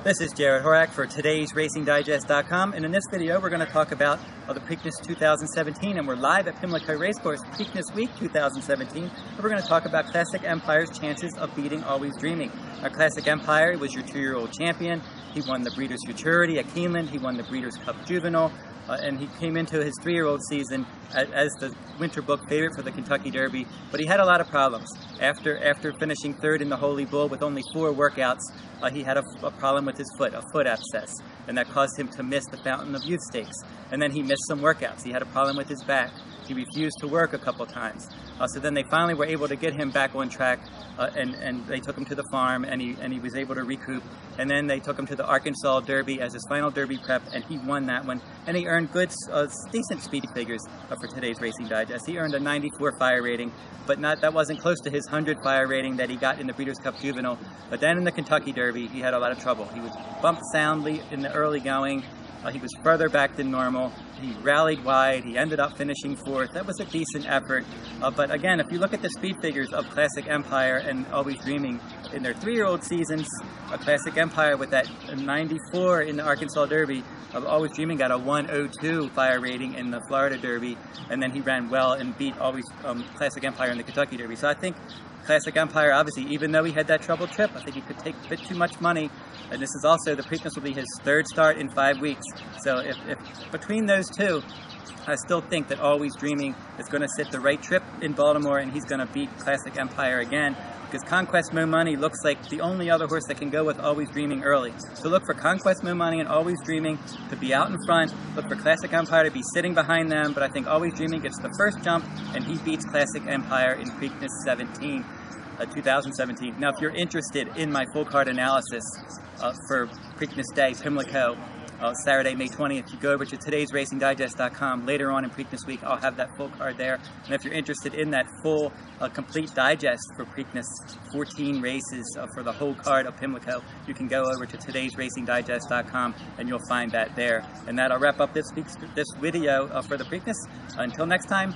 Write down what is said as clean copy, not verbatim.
This is Jared Horak for today's RacingDigest.com, and in this video we're going to talk about the Preakness 2017, and we're live at Pimlico Racecourse, Preakness Week 2017, and we're going to talk about Classic Empire's chances of beating Always Dreaming. Our Classic Empire was your 2-year-old champion. He won the Breeders' Futurity at Keeneland. He won the Breeders' Cup Juvenile, and he came into his 3-year-old season as the winter book favorite for the Kentucky Derby, but he had a lot of problems. After finishing third in the Holy Bull with only 4 workouts, he had a problem with his foot, a foot abscess, and that caused him to miss the Fountain of Youth Stakes. And then he missed some workouts. He had a problem with his back. He refused to work a couple times. So then they finally were able to get him back on track, and they took him to the farm, and he was able to recoup. And then they took him to the Arkansas Derby as his final Derby prep, and he won that one. And he earned good, decent speed figures for today's Racing Digest. He earned a 94 fire rating, but that wasn't close to his 100 fire rating that he got in the Breeders' Cup Juvenile. But then in the Kentucky Derby, he had a lot of trouble. He was bumped soundly in the early going. He was further back than normal. He rallied wide. He ended up finishing 4th. That was a decent effort. But again, if you look at the speed figures of Classic Empire and Always Dreaming in their 3-year-old seasons, Classic Empire with that 94 in the Arkansas Derby, Always Dreaming got a 102 fire rating in the Florida Derby, and then he ran well and beat Classic Empire in the Kentucky Derby. So I think Classic Empire, obviously, even though he had that trouble trip, I think he could take a bit too much money. And this is also, the Preakness will be his 3rd start in 5 weeks. So if between those two, I still think that Always Dreaming is going to sit the right trip in Baltimore, and he's going to beat Classic Empire again, because Conquest Mo Money looks like the only other horse that can go with Always Dreaming early. So look for Conquest Mo Money and Always Dreaming to be out in front. Look for Classic Empire to be sitting behind them, but I think Always Dreaming gets the first jump, and he beats Classic Empire in Preakness 2017. Now, if you're interested in my full card analysis for Preakness Day, Pimlico, Saturday, May 20th, you go over to today'sracingdigest.com. Later on in Preakness Week, I'll have that full card there. And if you're interested in that full, complete digest for Preakness, 14 races for the whole card of Pimlico, you can go over to today'sracingdigest.com, and you'll find that there. And that'll wrap up this video for the Preakness. Until next time.